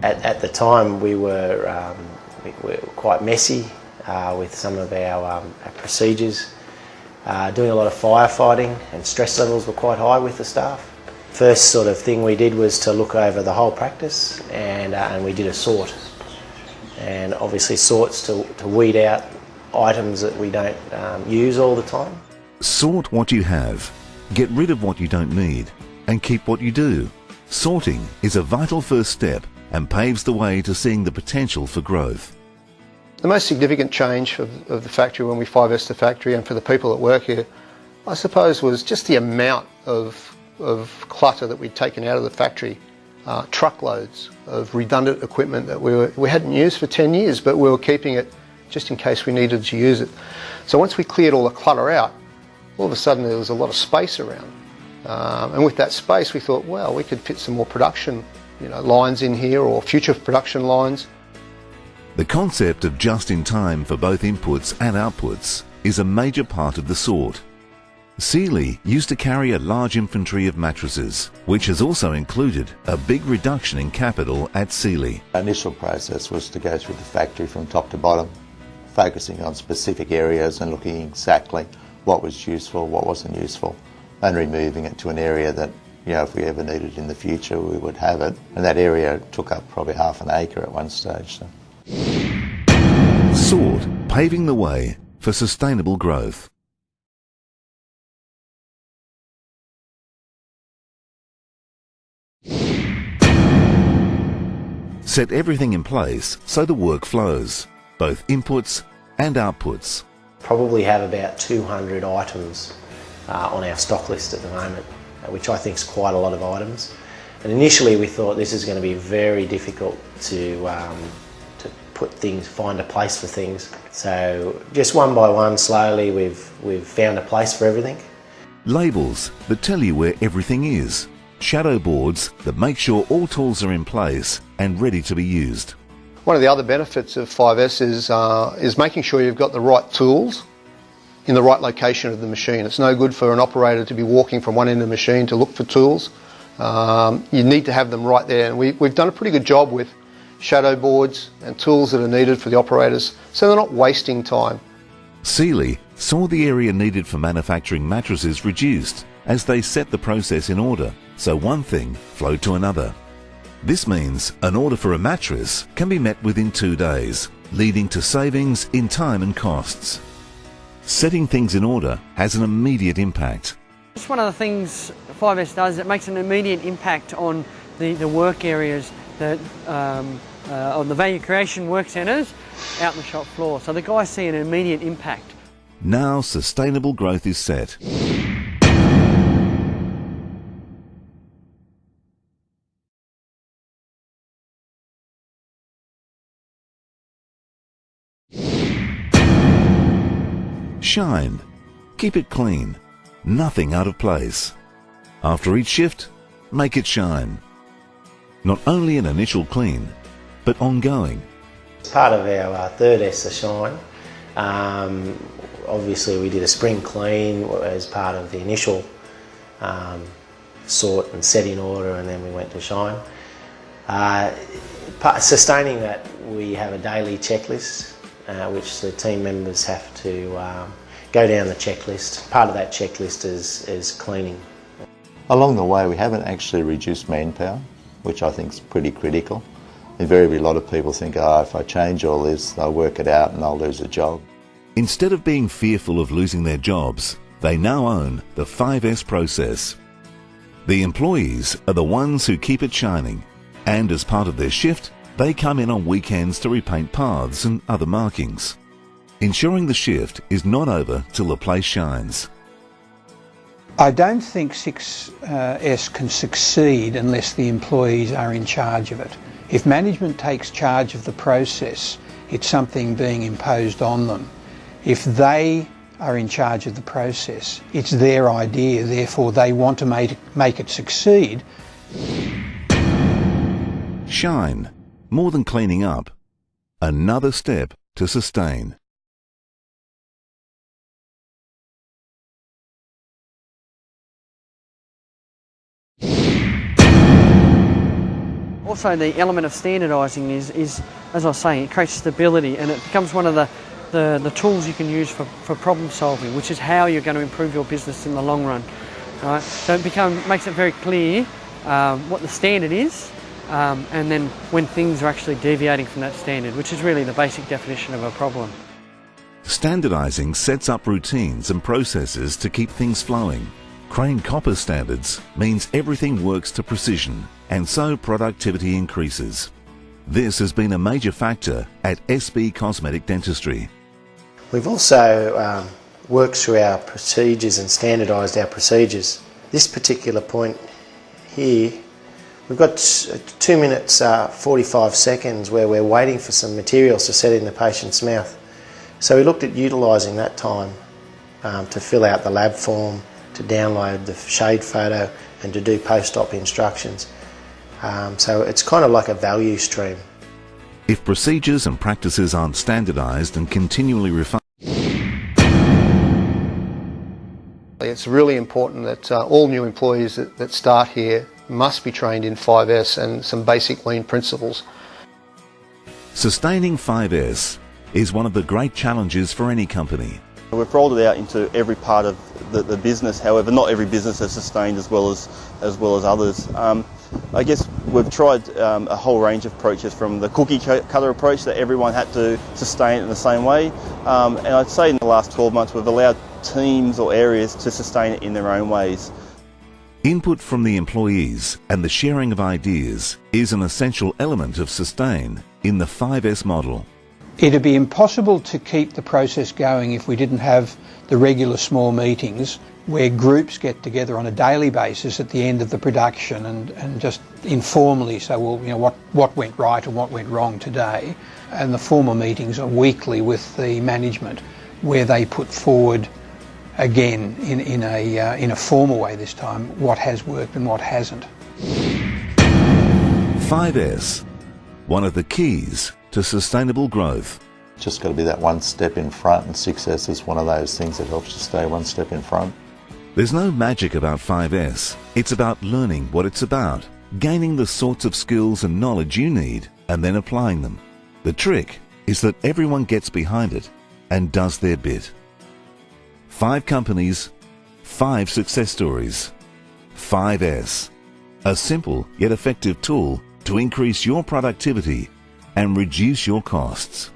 At the time we were quite messy with some of our procedures, doing a lot of firefighting, and stress levels were quite high with the staff. First sort of thing we did was to look over the whole practice, and we did a sort. And obviously sorts to weed out items that we don't use all the time. Sort what you have, get rid of what you don't need, and keep what you do. Sorting is a vital first step and paves the way to seeing the potential for growth. The most significant change of the factory when we 5S the factory, and for the people that work here, I suppose, was just the amount of clutter that we'd taken out of the factory. Truckloads of redundant equipment that we hadn't used for 10 years, but we were keeping it just in case we needed to use it. So once we cleared all the clutter out, all of a sudden there was a lot of space around. And with that space we thought, well, we could fit some more production lines in here, or future production lines. The concept of just-in-time for both inputs and outputs is a major part of the sort. Sealy used to carry a large inventory of mattresses, which has also included a big reduction in capital at Sealy. Our initial process was to go through the factory from top to bottom, focusing on specific areas and looking exactly what was useful, what wasn't useful, and removing it to an area that, if we ever needed it in the future, we would have it. And that area took up probably half an acre at one stage. So. Sort, paving the way for sustainable growth. Set everything in place so the work flows, both inputs and outputs. Probably have about 200 items on our stock list at the moment, which I think is quite a lot of items. And initially we thought this is going to be very difficult to find a place for things. So just one by one, slowly, we've found a place for everything. Labels that tell you where everything is. Shadow boards that make sure all tools are in place and ready to be used. One of the other benefits of 5S is making sure you've got the right tools in the right location of the machine. It's no good for an operator to be walking from one end of the machine to look for tools. You need to have them right there, and we've done a pretty good job with shadow boards and tools that are needed for the operators, so they're not wasting time. Sealy saw the area needed for manufacturing mattresses reduced as they set the process in order, so one thing flowed to another. This means an order for a mattress can be met within 2 days, leading to savings in time and costs. Setting things in order has an immediate impact. It's one of the things 5S does. It makes an immediate impact on the work areas, on the value creation work centres out on the shop floor. So the guys see an immediate impact. Now sustainable growth is set. Shine. Keep it clean. Nothing out of place. After each shift, make it shine. Not only an initial clean, but ongoing. As part of our third S, the Shine, obviously we did a spring clean as part of the initial sort and set in order, and then we went to Shine. Sustaining that, we have a daily checklist which the team members have to go down the checklist. Part of that checklist is cleaning. Along the way we haven't actually reduced manpower, which I think is pretty critical. Invariably a lot of people think, if I change all this, they'll work it out and I'll lose a job. Instead of being fearful of losing their jobs, they now own the 5S process. The employees are the ones who keep it shining, and as part of their shift, they come in on weekends to repaint paths and other markings, ensuring the shift is not over till the place shines. I don't think 6S can succeed unless the employees are in charge of it. If management takes charge of the process, it's something being imposed on them. If they are in charge of the process, it's their idea, therefore they want to make it succeed. Shine. More than cleaning up. Another step to sustain. Or also the element of standardising is, as I was saying, it creates stability, and it becomes one of the tools you can use for problem solving, which is how you're going to improve your business in the long run. Right? So it makes it very clear what the standard is, and then when things are actually deviating from that standard, which is really the basic definition of a problem. Standardising sets up routines and processes to keep things flowing. Crane Copper standards means everything works to precision, and so productivity increases. This has been a major factor at SB Cosmetic Dentistry. We've also worked through our procedures and standardised our procedures. This particular point here, we've got 2 minutes 45 seconds where we're waiting for some materials to set in the patient's mouth. So we looked at utilising that time to fill out the lab form, to download the shade photo and to do post-op instructions. So it's kind of like a value stream. If procedures and practices aren't standardised and continually refined, it's really important that all new employees that start here must be trained in 5S and some basic lean principles. sustaining 5S is one of the great challenges for any company. We've rolled it out into every part of the business. However, not every business has sustained as well as others. I guess we've tried a whole range of approaches, from the cookie cutter approach that everyone had to sustain it in the same way, and I'd say in the last 12 months we've allowed teams or areas to sustain it in their own ways. Input from the employees and the sharing of ideas is an essential element of sustain in the 5S model. It'd be impossible to keep the process going if we didn't have the regular small meetings where groups get together on a daily basis at the end of the production and just informally say, well, you know, what went right and what went wrong today. And the formal meetings are weekly with the management, where they put forward again in a formal way this time what has worked and what hasn't. 5S, one of the keys to sustainable growth. Just got to be that one step in front, and success is one of those things that helps you stay one step in front. There's no magic about 5S. It's about learning what it's about, gaining the sorts of skills and knowledge you need, and then applying them. The trick is that everyone gets behind it and does their bit. 5 companies, 5 success stories. 5S, a simple yet effective tool to increase your productivity and reduce your costs.